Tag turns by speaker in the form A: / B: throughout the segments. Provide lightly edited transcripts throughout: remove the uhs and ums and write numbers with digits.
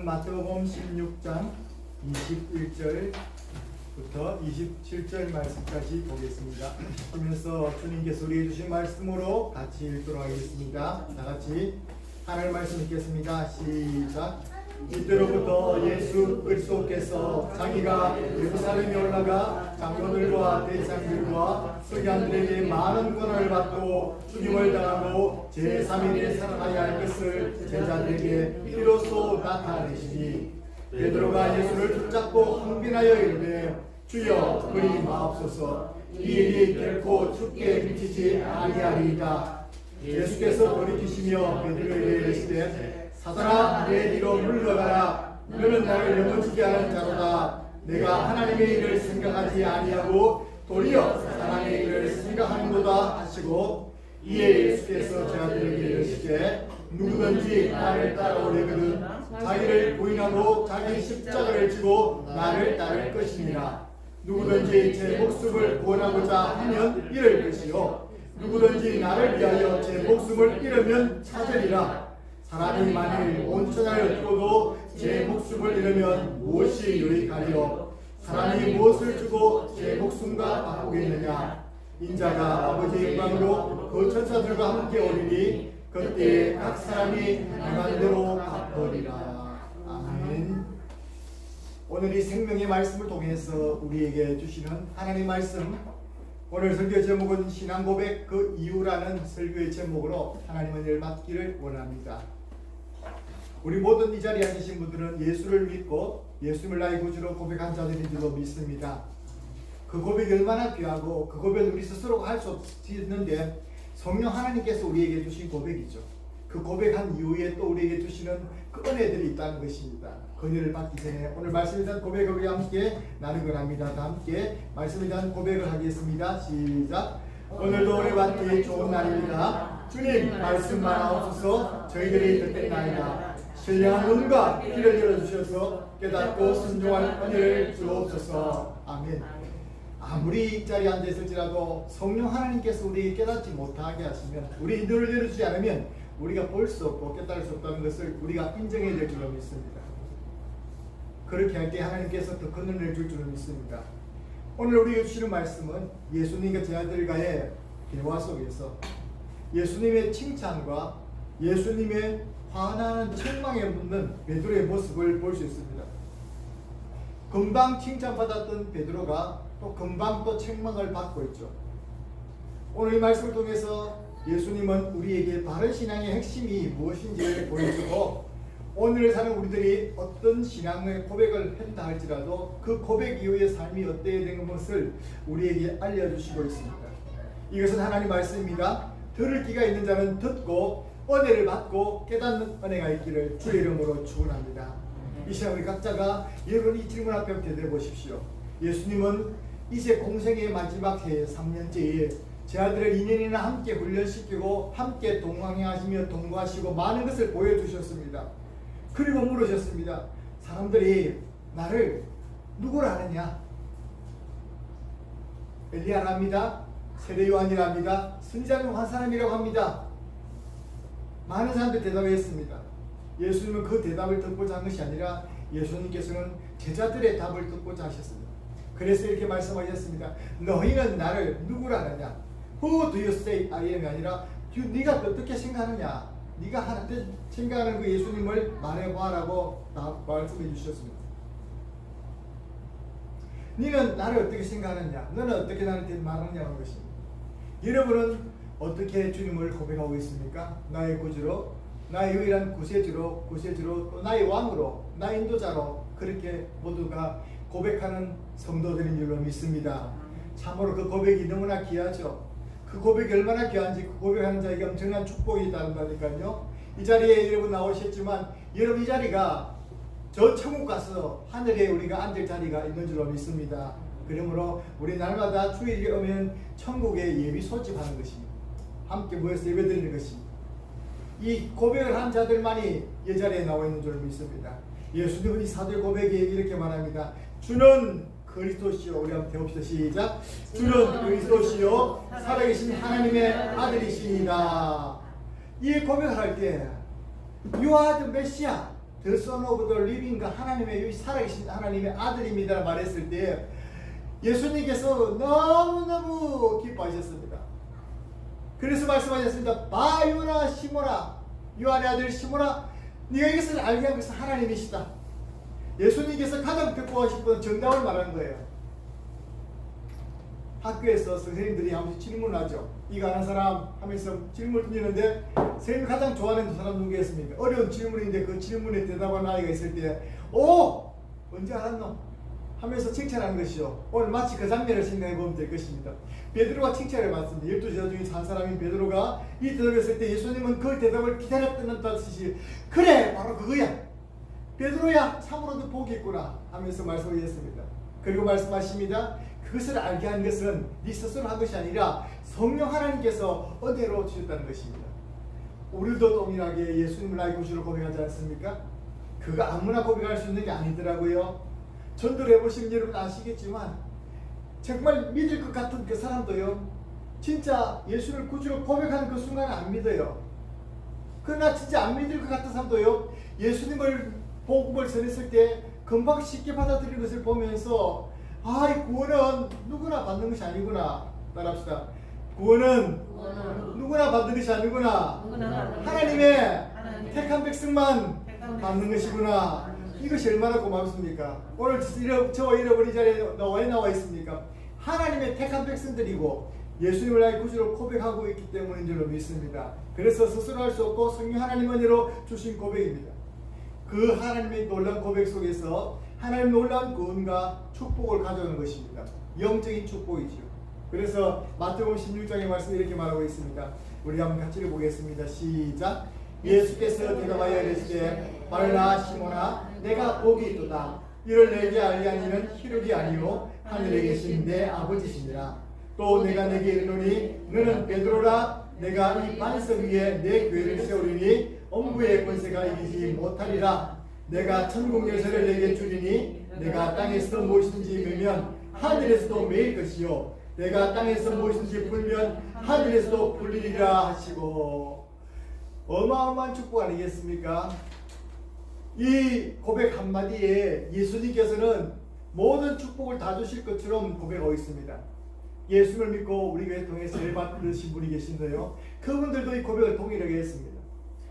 A: 마태복음 16장 21절부터 27절 말씀까지 보겠습니다. 그러면서 주님께서 우리에게 주신 말씀으로 같이 읽도록 하겠습니다. 다 같이 하나님 말씀 읽겠습니다. 시작. 이때로부터 예수 그리스도께서 자기가 예루살렘에 올라가 장로들과 대장들과 서기관들에게 많은 권한을 받고 죽임을 당하고 제3일에 살아나야 할 것을 제자들에게 비로소 나타내시니 베드로가 예수를 붙잡고 항변하여 이르되 주여 그리 마옵소서 이 일이 결코 주께 미치지 아니하리이다. 예수께서 돌이키시며 베드로에게 이르시되 사단아 내 뒤로 물러가라. 너는 나를 넘어지게 하는 자로다. 내가 하나님의 일을 생각하지 아니하고 도리어 사람의 일을 생각하는도다 하시고 이에 예수께서 제자들에게 이르시되 누구든지 나를 따라오려거든 자기를 부인하고 자기 십자가를 지고 나를 따를 것이니라. 누구든지 제 목숨을 구원하고자 하면 잃을 것이요 누구든지 나를 위하여 제 목숨을 잃으면 찾으리라. 사람이 만일 온 천하를 두고도 제 목숨을 잃으면 무엇이 유익하리요? 사람이 무엇을 주고 제 목숨과 바꾸겠느냐? 인자가 아버지의 영광으로 그 천사들과 함께 오리니 그때 각 사람이 행한 대로 갚으리라. 아멘. 오늘 이 생명의 말씀을 통해서 우리에게 주시는 하나님의 말씀, 오늘 설교 제목은 신앙 고백 그 이유라는 설교의 제목으로 하나님 은혜를 받기를 원합니다. 우리 모든 이 자리에 앉으신 분들은 예수를 믿고 예수님을 나의 구주로 고백한 자들인 줄로 믿습니다. 그 고백이 얼마나 귀하고 그 고백을 우리 스스로가 할 수 없는데 성령 하나님께서 우리에게 주신 고백이죠. 그 고백한 이후에 또 우리에게 주시는 그 은혜들이 있다는 것입니다. 그 은혜를 받기 전에 오늘 말씀에 대한 고백을 우리 함께 나누곤 합니다. 다 함께 말씀에 대한 고백을 하겠습니다. 시작. 오늘도 은혜 받기 좋은 날입니다. 주님 말씀만 하옵소서. 저희들이 듣겠나이다. 신령한 눈과 귀를 열어주셔서 깨닫고 순종할 은혜를 주옵소서. 아멘. 아무리 이 자리에 앉아있을지라도 성령 하나님께서 우리에게 깨닫지 못하게 하시면, 우리 눈을 열어주지 않으면 우리가 볼 수 없고 깨달을 수 없다는 것을 우리가 인정해야 될 줄로 믿습니다. 그렇게 할 때 하나님께서 더 큰 은혜를 줄 줄로 믿습니다. 오늘 우리가 주시는 말씀은 예수님과 제자들과의 대화 속에서 예수님의 칭찬과 예수님의 화나는 책망에 묻는 베드로의 모습을 볼 수 있습니다. 금방 칭찬받았던 베드로가 또 금방 또 책망을 받고 있죠. 오늘 이 말씀을 통해서 예수님은 우리에게 바른 신앙의 핵심이 무엇인지를 보여주고, 오늘 사는 우리들이 어떤 신앙의 고백을 한다 할지라도 그 고백 이후의 삶이 어때야 되는 것을 우리에게 알려주시고 있습니다. 이것은 하나님 말씀입니다. 들을 귀가 있는 자는 듣고 은혜를 받고 깨닫는 은혜가 있기를 주의 이름으로 축원합니다. 이 시간 우리 각자가 여러분 이 질문 앞에 대들어 보십시오. 예수님은 이제 공생의 마지막 해에 3년째에 제 아들을 2년이나 함께 훈련시키고 함께 동행하시며 동거하시고 많은 것을 보여주셨습니다. 그리고 물으셨습니다. 사람들이 나를 누구라 하느냐? 엘리야랍니다. 세례 요한이랍니다. 선지자 중 한 사람이라고 합니다. 많은 사람들이 대답했습니다. 예수님은 그 대답을 듣고자 한 것이 아니라 예수님께서는 제자들의 답을 듣고자 하셨습니다. 그래서 이렇게 말씀하셨습니다. 너희는 나를 누구라 하느냐? Who do you say I am이 아니라 네가 어떻게 생각하느냐? 네가 하나님 생각하는 그 예수님을 말해봐라고 말씀해 주셨습니다. 너는 나를 어떻게 생각하느냐? 너는 어떻게 나한테 말하느냐는 것입니다. 여러분은 어떻게 주님을 고백하고 있습니까? 나의 구주로, 나의 유일한 구세주로, 또 나의 왕으로, 나의 인도자로 그렇게 모두가 고백하는 성도들인 줄로 믿습니다. 참으로 그 고백이 너무나 귀하죠. 그 고백이 얼마나 귀한지 그 고백하는 자에게 엄청난 축복이 있다니까요. 이 자리에 여러분 나오셨지만 여러분 이 자리가 저 천국 가서 하늘에 우리가 앉을 자리가 있는 줄로 믿습니다. 그러므로 우리 날마다 주일에 오면 천국에 예비 소집하는 것입니다. 함께 모여서 예배드리는 것입니다. 이 고백을 한 자들만이 이 자리에 나와 있는 줄로 믿습니다. 예수님은 이 사도의 고백에 이렇게 말합니다. 주는 그리스도시요. 우리 한번 배웁시다. 시작. 주는 그리스도시요 살아계신 하나님의 아들이시니라. 이 고백을 할 때 You are the Messiah, the Son of the Living God, 하나님의 살아계신 하나님의 아들입니다 말했을 때 예수님께서 너무너무 기뻐하셨습니다. 그래서 말씀하셨습니다. 바요나 시모나, 요한의 아들 시모나, 네가 이것을 알게 한 것은 하나님이시다. 예수님께서 가장 듣고 싶은 정답을 말하는 거예요. 학교에서 선생님들이 한 번씩 질문하죠. 이거 아는 사람 하면서 질문을 던지는데 선생님이 가장 좋아하는 사람 누구겠습니까? 어려운 질문인데 그 질문에 대답하는 아이가 있을 때 오! 언제 알았노? 하면서 칭찬하는 것이죠. 오늘 마치 그 장면을 생각해 보면 될 것입니다. 베드로가 칭찬을 받습니다. 12제자 중에 한 사람인 베드로가 이 대답을 했을 때 예수님은 그 대답을 기다렸다는 뜻이 그래 바로 그거야. 베드로야 참으로도 복이 있구나 하면서 말씀하셨습니다. 그리고 말씀하십니다. 그것을 알게 한 것은 네 스스로 한 것이 아니라 성령 하나님께서 은혜로 주셨다는 것입니다. 우리도 동일하게 예수님을 나의 구주로 고백하지 않습니까? 그거 아무나 고백할 수 있는 게 아니더라고요. 전도를 해보시면 여러분 아시겠지만 정말 믿을 것 같은 그 사람도요 진짜 예수를 구주로 고백하는 그 순간은 안 믿어요. 그러나 진짜 안 믿을 것 같은 사람도요 예수님을 복음을 전했을 때 금방 쉽게 받아들이는 것을 보면서 이 구원은 누구나 받는 것이 아니구나. 따라합시다. 구원은 누구나 받는 것이 아니구나. 하나님의 택한 백성만 받는 것이구나. 이것이 얼마나 고맙습니까? 오늘 저와 잃어버린 자리에 왜 나와 있습니까? 하나님의 택한 백성들이고 예수님을 나의 구주로 고백하고 있기 때문인 줄로 믿습니다. 그래서 스스로 할 수 없고 성령 하나님 은혜로 주신 고백입니다. 그 하나님의 놀라운 고백 속에서 하나님 놀라운 구원과 축복을 가져오는 것입니다. 영적인 축복이죠. 그래서 마태복음 16장의 말씀이 이렇게 말하고 있습니다. 우리 한번 같이 읽어보겠습니다. 시작. 예수께서 대답하여 이르시되 바르나 시몬아 내가 복이 있도다. 이를 내게 알게 하니는 혈육이 아니요 하늘에 계신 내 아버지시니라. 또 내가 내게 이르노니 너는 베드로라. 내가 이 반석 위에 내 교회를 세우리니 엄부의 권세가 이기지 못하리라. 내가 천국 열쇠를 내게 주리니 내가 땅에서 무엇인지 매면 하늘에서도 매일 것이요 내가 땅에서 무엇인지 풀면 하늘에서도 풀리리라 하시고. 어마어마한 축복 아니겠습니까? 이 고백 한마디에 예수님께서는 모든 축복을 다 주실 것처럼 고백하고 있습니다. 예수를 믿고 우리 교회 통해서 예배 받으신 분이 계신데요, 그분들도 이 고백을 동일하게 했습니다.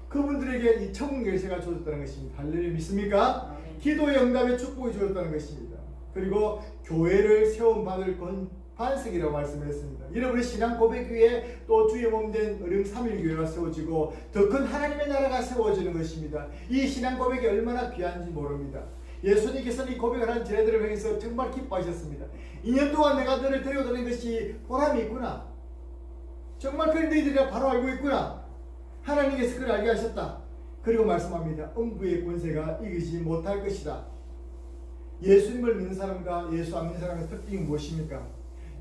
A: 그분들에게 이 천국 열쇠가 주어졌다는 것입니다. 할렐루야. 믿습니까? 기도의 응답의 축복이 주어졌다는 것입니다. 그리고 교회를 세움받을 반석이라고 말씀했습니다. 여러분의 신앙 고백 위에 또 주의 몸된 어령 삼일교회가 세워지고 더 큰 하나님의 나라가 세워지는 것입니다. 이 신앙 고백이 얼마나 귀한지 모릅니다. 예수님께서는 이 고백을 한 제자들을 향해서 정말 기뻐하셨습니다. 2년 동안 내가 너를 데려다닌 것이 보람이 있구나. 정말 그 너희들이 바로 알고 있구나. 하나님께서 그를 알게 하셨다. 그리고 말씀합니다. 음부의 권세가 이기지 못할 것이다. 예수님을 믿는 사람과 예수 안 믿는 사람의 특징이 무엇입니까?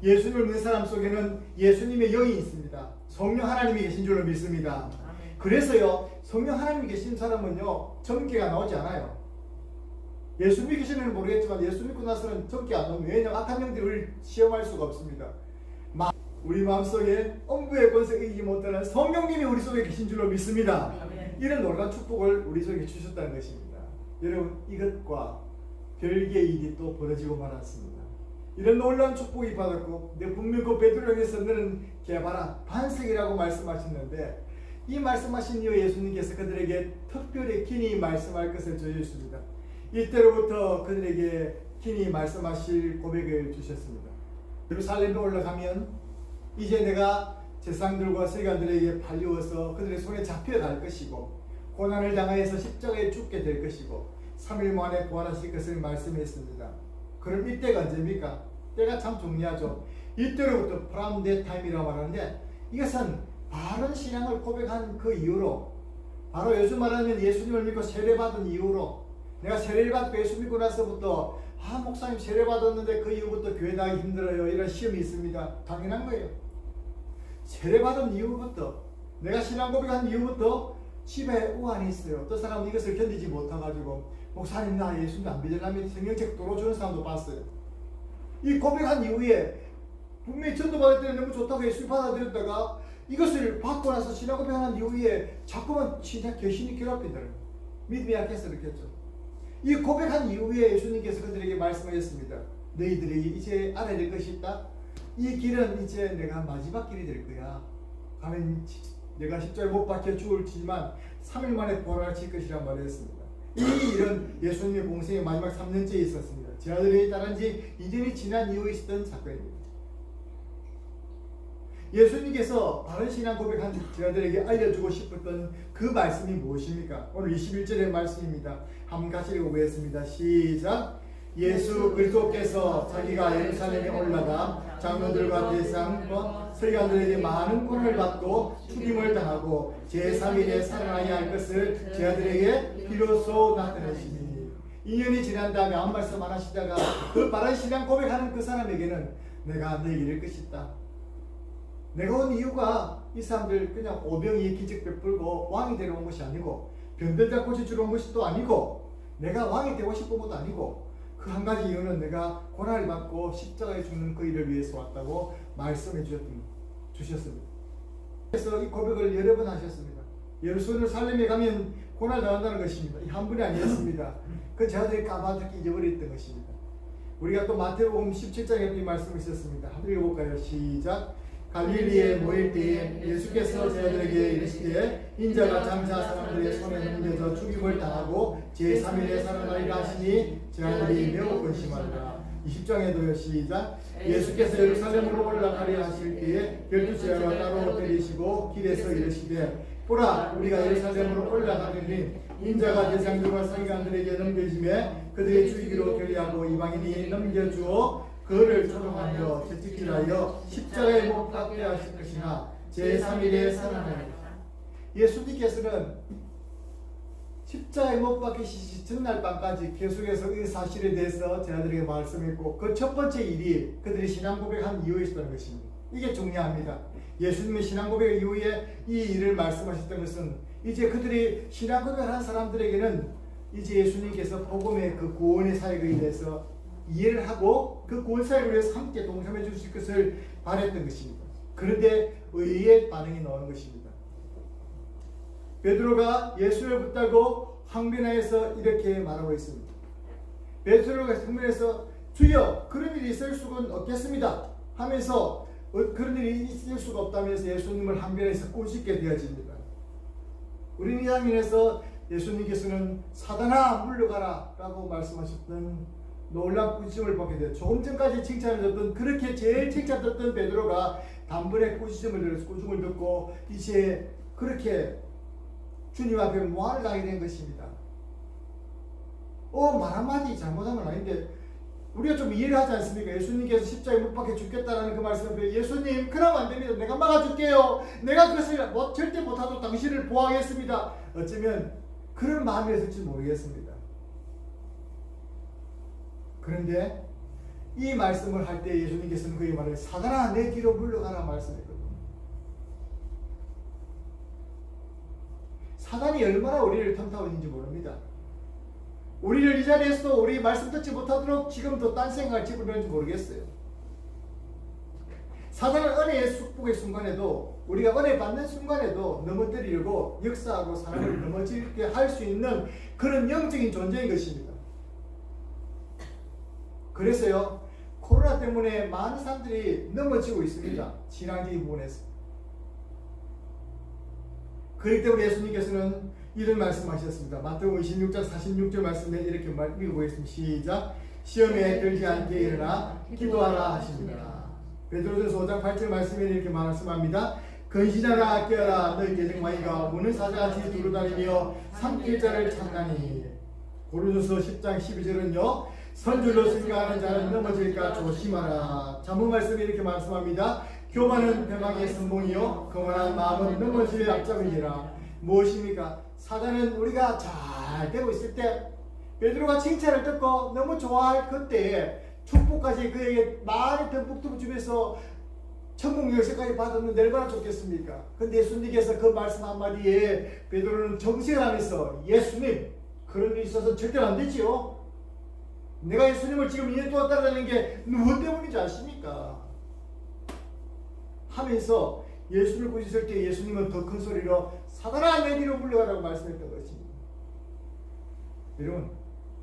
A: 예수님을 믿는 사람 속에는 예수님의 영이 있습니다. 성령 하나님이 계신 줄로 믿습니다. 그래서요, 성령 하나님이 계신 사람은요, 정죄가 나오지 않아요. 예수 믿기 전에는 모르겠지만 예수 믿고 나서는 정죄 안 나옵니다. 왜냐하면 악한 영들을 시험할 수가 없습니다. 우리 마음속에 엄부의 권세가 이기지 못하는 성령님이 우리 속에 계신 줄로 믿습니다. 이런 놀라운 축복을 우리 속에 주셨다는 것입니다. 여러분, 이것과 별개의 일이 또 벌어지고 말았습니다. 이런 놀라운 축복이 받았고, 내 분명 그 베드로에게서 너는 개바라 반석이라고 말씀하셨는데, 이 말씀하신 이후 예수님께서 그들에게 특별히 긴히 말씀할 것을 주셨습니다. 이때로부터 그들에게 긴히 말씀하실 고백을 주셨습니다. 예루살렘에 올라가면 이제 내가 제사장들과 서기관들에게 팔려워서 그들의 손에 잡혀갈 것이고 고난을 당하여서 십자가에 죽게 될 것이고 3일 만에 부활하실 것을 말씀했습니다. 그럼 이때가 언제입니까? 때가 참 중요하죠. 이때로부터 프라임 데 타임이라고 말하는데, 이것은 바른 신앙을 고백한 그 이후로, 바로 요즘 말하면 예수님을 믿고 세례받은 이후로, 내가 세례를 받고 예수 믿고 나서부터 목사님 세례받았는데 그 이후부터 교회 나가기 힘들어요, 이런 시험이 있습니다. 당연한 거예요. 세례받은 이후부터, 내가 신앙 고백한 이후부터 집에 우환이 있어요. 어떤 사람은 이것을 견디지 못해가지고 목사님 나 예수님 안 믿으려면 성경책 도로주는 사람도 봤어요. 이 고백한 이후에 분명히 전도받을 때는 너무 좋다고 예수님 받아들였다가 이것을 받고 나서 신앙 고백한 이후에 자꾸만 신앙 결신이 괴롭히더라고요. 믿음이 약해서 그렇겠죠. 이 고백한 이후에 예수님께서 그들에게 말씀하셨습니다. 너희들에게 이제 알아야 될 것이 있다. 이 길은 이제 내가 마지막 길이 될 거야. 가면 내가 십자가에 못 박혀 죽을지만 3일 만에 부활하실 것이라고 말했습니다. 이 일은 예수님의 공생의 마지막 3년째에 있었습니다. 제자들이 따른 지 2년이 지난 이후에 있었던 사건입니다. 예수님께서 바른 신앙 고백한 제자들에게 알려주고 싶었던 그 말씀이 무엇입니까? 오늘 21절의 말씀입니다. 한번 같이 읽어보겠습니다. 시작. 예수 그리스도께서 자기가 예루살렘에 올라가 장로들과 대상과 서기관들에게 많은 고난을 받고 죽임을 당하고 제3일에 살아나야 할 것을 제자들에게 비로소 나타내시니, 2년이 지난 다음에 아무 말씀 안 하시다가 그 바른 신앙 고백하는 그 사람에게는 내가 너에게 이럴 것이 있다. 내가 온 이유가 이 사람들 그냥 오병이의 기적 베풀고 왕이 되러 온 것이 아니고 변변자 고쳐주러 온 것이 또 아니고 내가 왕이 되고 싶은 것도 아니고 그 한 가지 이유는 내가 고난을 받고 십자가에 죽는 그 일을 위해서 왔다고 말씀해 주셨습니다. 그래서 이 고백을 여러 번 하셨습니다. 예루살렘에 가면 고난 당한다는 것입니다. 한 분이 아니었습니다. 그 제자들이 까마득히 잊어버렸던 것입니다. 우리가 또 마태복음 17장에 이 말씀을 있었습니다. 한번 읽어볼까요? 시작. 갈릴리에 모일 때에 예수께서 제자들에게 이르시되 인자가 장차 사람들의 손에 넘겨져 죽임을 당하고 제3일에 살아나리라 하시니 제자들이 매우 근심하더라. 20장에도요. 시작. 예수께서 예루살렘으로 올라가려 하실 때에 12제자가 따로 데리시고 길에서 이르시되 보라 우리가 예루살렘으로 올라가느니 인자가 대장들과 서기관들에게 넘겨지매 그들의 주이기로 결의하고 이방인이 넘겨주어 그를 조롱하며 채찍질하여 십자가에 못 박게 하실 것이나 제3일에 살아나리라. 예수님께서는 십자가에 못 박히시기 전날 밤까지 계속해서 이 사실에 대해서 제자들에게 말씀했고 그 첫 번째 일이 그들이 신앙 고백한 이유에 있었다는 것입니다. 이게 중요합니다. 예수님의 신앙 고백 이후에 이 일을 말씀하셨던 것은 이제 그들이 신앙 고백한 사람들에게는 이제 예수님께서 복음의 그 구원의 사역에 대해서 이해를 하고 그 구원 사역을 위해서 함께 동참해 주실 것을 바랬던 것입니다. 그런데 의의 반응이 나오는 것입니다. 베드로가 예수를 붙들고 항변하여서 이렇게 말하고 있습니다. 베드로가 항변해서 주여 그런 일이 있을 수는 없겠습니다 하면서 그런 일이 있을 수가 없다면서 예수님을 항변해서 꾸짖게 되어집니다. 우리는 이 장면에서 예수님께서는 사단아 물러가라 라고 말씀하셨던 놀라운 꾸짖음을 받게 돼요. 조금 전까지 칭찬을 듣던 그렇게 제일 칭찬했던 베드로가 단번에 꾸짖음을 듣고 이제 그렇게 주님 앞에 모함을 당하게 된 것입니다. 말 한마디 잘못한 건 아닌데 우리가 좀 이해를 하지 않습니까? 예수님께서 십자가에 못 박혀 죽겠다라는 그 말씀을 예수님 그러면 안 됩니다. 내가 막아줄게요. 내가 그것을 절대 못하도록 당신을 보호하겠습니다. 어쩌면 그런 마음이었을지 모르겠습니다. 그런데 이 말씀을 할 때 예수님께서는 그의 말을 사단아 내 뒤로 물러가라 말씀했거든요. 사단이 얼마나 우리를 틈타고 있는지 모릅니다. 우리를 이 자리에서도 우리 말씀 듣지 못하도록 지금도 딴 생각을 집어넣는지 모르겠어요. 사단은 은혜의 축복의 순간에도 우리가 은혜 받는 순간에도 넘어뜨리려고 역사하고 사람을 넘어지게 할 수 있는 그런 영적인 존재인 것입니다. 그래서요 코로나 때문에 많은 사람들이 넘어지고 있습니다. 신앙적인 부분에서. 그렇기 때문에 예수님께서는 이런 말씀하셨습니다. 마태복음 26장 46절 말씀에 이렇게 읽어보겠습니다. 시작. 시험에 들지 않게 일어나 기도하라 하십니다. 베드로전서 5장 8절 말씀에 이렇게 말씀합니다. 근신하라 깨어라 너희 계정마이가 무는 사자같이 두루다니며 삼킬 자를 찾나니. 고린도서 10장 12절은요 선줄로 승가하는 자는 넘어질까 조심하라. 잠언 말씀에 이렇게 말씀합니다. 교만은 패망의 선봉이요 거만한 마음은 넘어질 약점이니라. 무엇입니까? 사단은 우리가 잘 되고 있을 때 베드로가 칭찬을 듣고 너무 좋아할 그때에 축복까지 그에게 많이 듬뿍 주면서 천국 열쇠까지 받았는데 얼마나 좋겠습니까? 근데 예수님께서 그 말씀 한마디에 베드로는 정색을 하면서 예수님 그런 일이 있어서 절대로 안 되지요. 내가 예수님을 지금 2년 동안 따라다니는 게 누구 때문인지 아십니까? 하면서 예수를 꾸짖을 때 예수님은 더 큰 소리로 사단아 내 뒤로 물러가라고 말씀했던 것입니다. 여러분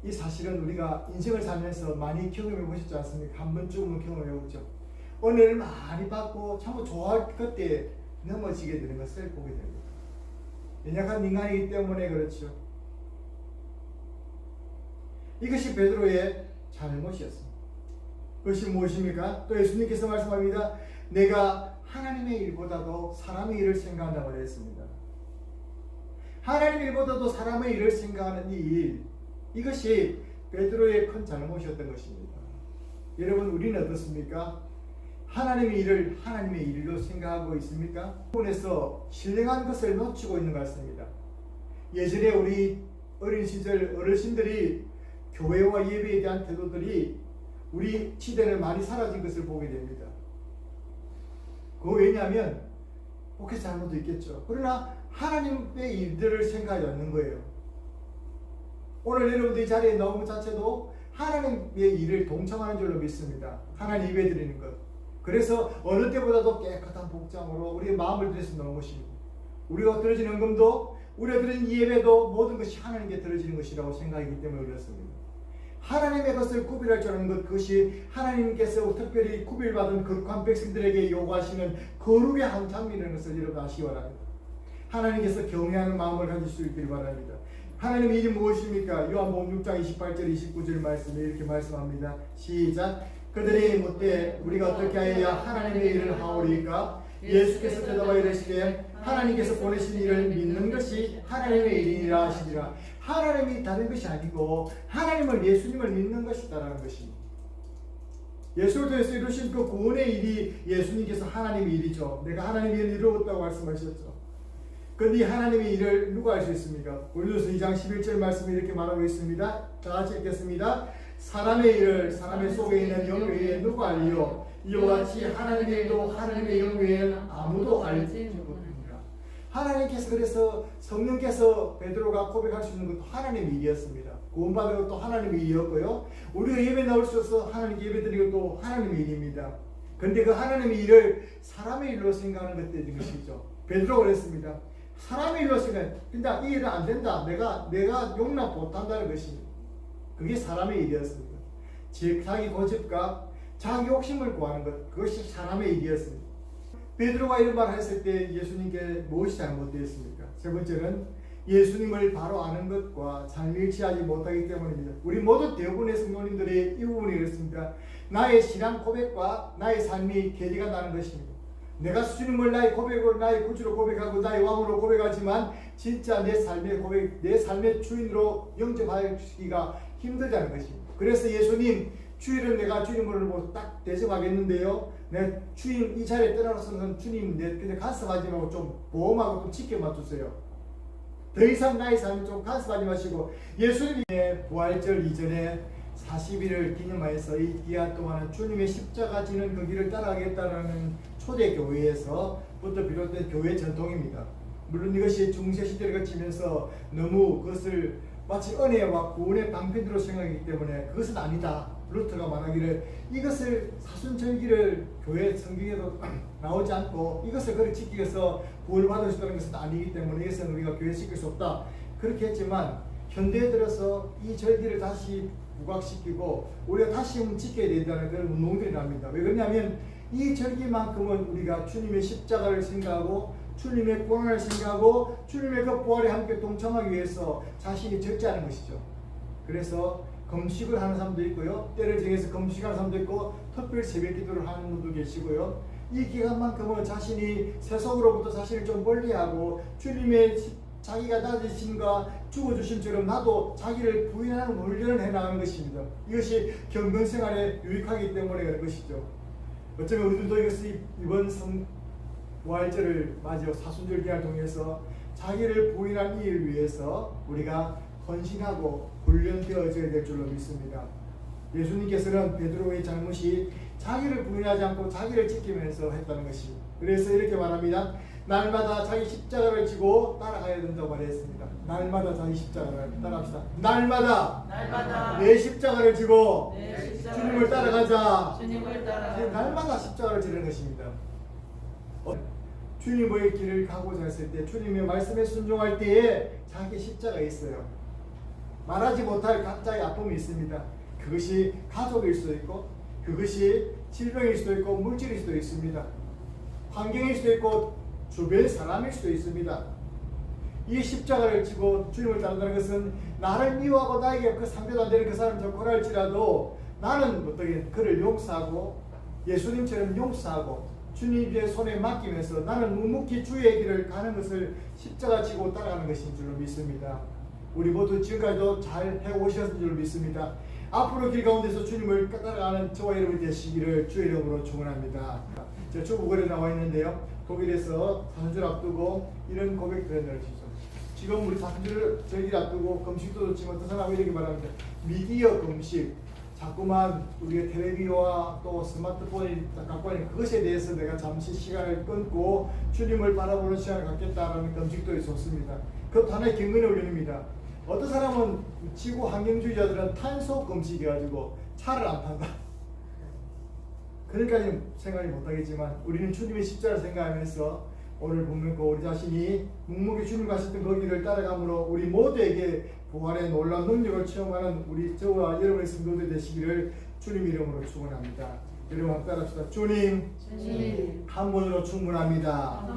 A: 이 사실은 우리가 인생을 살면서 많이 경험해 보셨지 않습니까? 한 번쯤은 경험해 보죠. 은혜를 많이 받고 참 좋아할 그때 넘어지게 되는 것을 보게 됩니다. 연약한 인간이기 때문에 그렇죠. 이것이 베드로의 잘못이었습니다. 그것이 무엇입니까? 또 예수님께서 말씀합니다. 내가 하나님의 일보다도 사람의 일을 생각한다고 했습니다. 하나님의 일보다도 사람의 일을 생각하는 이 일, 이것이 베드로의 큰 잘못이었던 것입니다. 여러분 우리는 어떻습니까? 하나님의 일을 하나님의 일로 생각하고 있습니까? 부분에서 신령한 것을 놓치고 있는 것 같습니다. 예전에 우리 어린 시절 어르신들이 교회와 예배에 대한 태도들이 우리 시대는 많이 사라진 것을 보게 됩니다. 그거 왜냐하면 혹시 잘못도 있겠죠. 그러나 하나님의 일들을 생각하지 않는 거예요. 오늘 여러분들 이 자리에 나온 것 자체도 하나님의 일을 동참하는 줄로 믿습니다. 하나님 예배 드리는 것. 그래서 어느 때보다도 깨끗한 복장으로 우리의 마음을 들여서 나온 것입니다. 우리가 드려지는 헌금도, 우리가 드리는 예배도 모든 것이 하나님께 드려지는 것이라고 생각하기 때문에 그렇습니다. 하나님의 것을 구별할 줄 아는 것, 그것이 하나님께서 특별히 구별받은 거룩한 백성들에게 요구하시는 거룩의 한 장면이라는 것을 여러분 아시기 바랍니다. 하나님께서 경외하는 마음을 가질 수 있기를 바랍니다. 하나님의 일이 무엇입니까? 요한복음 6장 28절 29절 말씀에 이렇게 말씀합니다. 시작. 그들이 묻되 우리가 어떻게 하여야 하나님의 일을 하오리까? 예수께서 대답하여 이르시되 하나님께서 보내신 일을 믿는 것이 하나님의 일이니라 하시니라. 하나님이 다른 것이 아니고 하나님을, 예수님을 믿는 것이다라는 것입니다. 예수를 통해서 이루신 그 구원의 일이 예수님께서 하나님의 일이죠. 내가 하나님의 일을 이루었다고 말씀하셨죠. 그런데 이 하나님의 일을 누가 할 수 있습니까? 고린도서 2장 11절 말씀이 이렇게 말하고 있습니다. 다 같이 읽겠습니다. 사람의 일을 사람의 속에 있는 영 외에 누가 알리요? 이와 같이 하나님의 일도 하나님의 영 외에는 아무도 알지 못합니다. 하나님께서, 그래서 성령께서 베드로가 고백할 수 있는 것도 하나님의 일이었습니다. 구원받은 것도 하나님의 일이었고요. 우리가 예배 나올 수 없어서 하나님께 예배 드리는 것도 하나님의 일입니다. 그런데 그 하나님의 일을 사람의 일로 생각하는 것들인 것이죠. 베드로가 그랬습니다. 사람의 일로 생각해. 그냥 이 일은 안 된다. 내가 용납 못한다는 것입니다. 그게 사람의 일이었습니다. 자기 고집과 자기 욕심을 구하는 것, 그것이 사람의 일이었습니다. 베드로가 이런 말을 했을 때 예수님께 무엇이 잘못되었습니까? 세 번째는 예수님을 바로 아는 것과 잘 일치하지 못하기 때문입니다. 우리 모두 대부분의 성도님들이 이 부분이 그렇습니다. 나의 신앙 고백과 나의 삶이 괴리가 나는 것입니다. 내가 주님을 나의 고백으로, 나의 구주로 고백하고 나의 왕으로 고백하지만 진짜 내 삶의 고백, 내 삶의 주인으로 영접하기가 힘들다는 것입니다. 그래서 예수님, 주일은 내가 주님으로 딱 대접하겠는데요. 내 주님 이 자리에 떠나서는 주님 내 그냥 간섭하지 말고 좀 보험하고 좀 지켜봐 주세요. 더 이상 나의 삶이 좀 간섭하지 마시고, 예수님의 부활절 이전에 40일을 기념하여서 이 기간 동안은 주님의 십자가 지는 그 길을 따라가겠다는 초대교회에서부터 비롯된 교회 전통입니다. 물론 이것이 중세시대를 거치면서 너무 그것을 마치 은혜와 구원의 방편으로 생각하기 때문에 그것은 아니다. 루터가 말하기를 이것을 사순절기를 교회 성경에도 나오지 않고 이것을 그렇게 지키기 위해서 구원을 받을 수 있다는 것은 아니기 때문에 이것은 우리가 교회에 지킬 수 없다. 그렇게 했지만 현대에 들어서 이 절기를 다시 부각시키고 우리가 다시 지켜야 된다는 그런 운동들이 납니다. 왜 그러냐면 이 절기만큼은 우리가 주님의 십자가를 생각하고 주님의 고난을 생각하고 주님의 그 부활에 함께 동참하기 위해서 자신이 적재하는 것이죠. 그래서 금식을 하는 사람도 있고요, 때를 정해서 금식하는 사람도 있고 특별 새벽 기도를 하는 분도 계시고요. 이 기간만큼은 자신이 세속으로부터 자신을 좀 멀리하고 주님의 자기가 낮으심과 죽어주심처럼 나도 자기를 부인하는 훈련을 해나가는 것입니다. 이것이 경건생활에 유익하기 때문에 그런 것이죠. 어쩌면 우리들도 이것이 이번 부활절을 맞이하고 사순절 기간을 통해서 자기를 부인한 이를 위해서 우리가 헌신하고 훈련되어져야 될 줄로 믿습니다. 예수님께서는 베드로의 잘못이 자기를 부인하지 않고 자기를 지키면서 했다는 것입니다. 그래서 이렇게 말합니다. 날마다 자기 십자가를 지고 따라가야 된다고 말했습니다. 날마다 자기 십자가를 따라갑시다. 날마다 내 십자가를 지고 주님을 따라가자. 날마다 십자가를 지는 것입니다. 주님의 길을 가고자 했을 때, 주님의 말씀에 순종할 때에 자기 십자가가 있어요. 말하지 못할 각자의 아픔이 있습니다. 그것이 가족일 수도 있고, 그것이 질병일 수도 있고, 물질일 수도 있습니다. 환경일 수도 있고, 주변 사람일 수도 있습니다. 이 십자가를 지고 주님을 따른다는 것은 나를 미워하고 나에게 그 상대도 안 되는 그 사람이 좋거라 할지라도 나는 어떻게 그를 용서하고 예수님처럼 용서하고 주님의 손에 맡기면서 나는 묵묵히 주의 길을 가는 것을 십자가 지고 따라가는 것인 줄로 믿습니다. 우리 모두 지금까지도 잘 해오셨을 줄로 믿습니다. 앞으로 길 가운데서 주님을 따라가는 저와 여러분이 되시기를 주의 이름으로 축원합니다. 저 주보글에 나와 있는데요, 독일에서 사순절 앞두고 이런 고백들을 내주시죠. 지금 우리 사순절 저희를 앞두고 금식도 좋지만 어떤 사람이 이렇게 말합니다. 미디어 금식, 자꾸만 우리가 텔레비와 또 스마트폰이 갖고 있는 그것에 대해서 내가 잠시 시간을 끊고 주님을 바라보는 시간을 갖겠다라는 금식도 좋습니다. 그것도 하나의 경건의 훈련입니다. 어떤 사람은 지구 환경주의자들은 탄소 금식해가지고 차를 안 탄다. 그러니까 생각이 못하겠지만 우리는 주님의 십자가를 생각하면서 오늘 보면 그 우리 자신이 묵묵히 주님 가셨던 그 길을 따라가므로 우리 모두에게 부활의 놀라운 능력을 체험하는 우리 저와 여러분의 성도들 되시기를 주님 이름으로 축원합니다. 여러분 따라합시다. 주님, 한 분으로 충분합니다.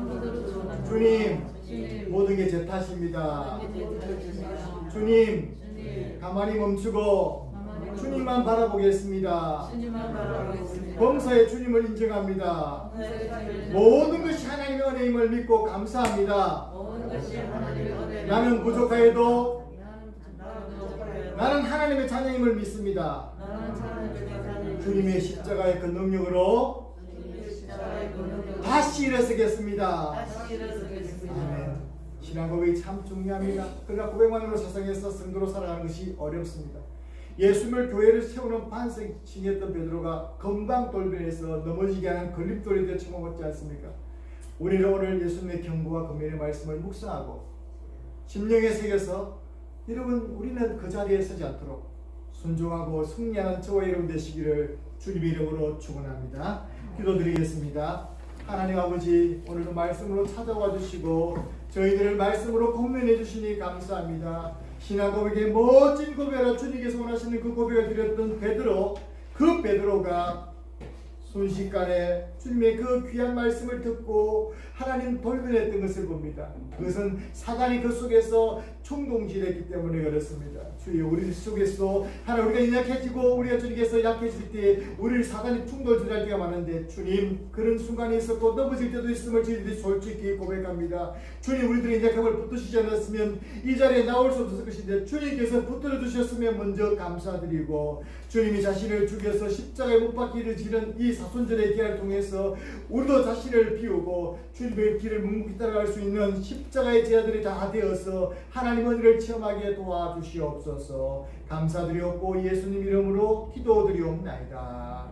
A: 주님, 모든 게 제 탓입니다. 주님, 가만히 멈추고 주님만 바라보겠습니다. 범사에 주님을 인정합니다. 모든 것이 하나님의 은혜임을 믿고 감사합니다. 나는 부족하여도 나는 하나님의 자녀임을 믿습니다. 주님의 십자가의 그 능력으로 다시 일어서겠습니다. 아멘. 신앙 고백이 참 중요합니다. 그러나 고백만으로 세상에서 성도로 살아가는 것이 어렵습니다. 예수님을 교회를 세우는 반석이었던 베드로가 금방 돌변해서 넘어지게 하는 걸림돌이 되어 처먹었지 않습니까? 우리는 오늘 예수님의 경고와 권면의 말씀을 묵상하고 심령에 새겨서 여러분 우리는 그 자리에 서지 않도록 순종하고 승리하는 저와 여러분 되시기를 주님의 이름으로 축원합니다. 기도드리겠습니다. 하나님 아버지, 오늘도 말씀으로 찾아와 주시고 저희들을 말씀으로 권면해 주시니 감사합니다. 신앙 고백의 멋진 고백을 주님께서 원하시는 그 고백을 드렸던 베드로, 그 베드로가 순식간에 주님의 그 귀한 말씀을 듣고 하나님 돌변했던 것을 봅니다. 그것은 사단이 그 속에서 총동질했기 때문에 그렇습니다. 주여, 우리 속에서 하나님 우리가 연약해지고 우리가 주님께서 약해질 때 우리를 사단이 충돌질할 때가 많은데 주님, 그런 순간이 있었고 넘어질 때도 있음을 저희들이 솔직히 고백합니다. 주님, 우리들의 연약함을 붙드시지 않았으면 이 자리에 나올 수 없었을 것인데 주님께서 붙들어 주셨으면 먼저 감사드리고, 주님이 자신을 죽여서 십자가에 못 박기를 지른 이 사순절의 기간을 통해서 우리도 자신을 비우고 주님의 길을 묵묵히 따라갈 수 있는 십자가의 제자들이 다 되어서 하나님 은혜를 체험하게 도와주시옵소서. 감사드리옵고 예수님 이름으로 기도드리옵나이다.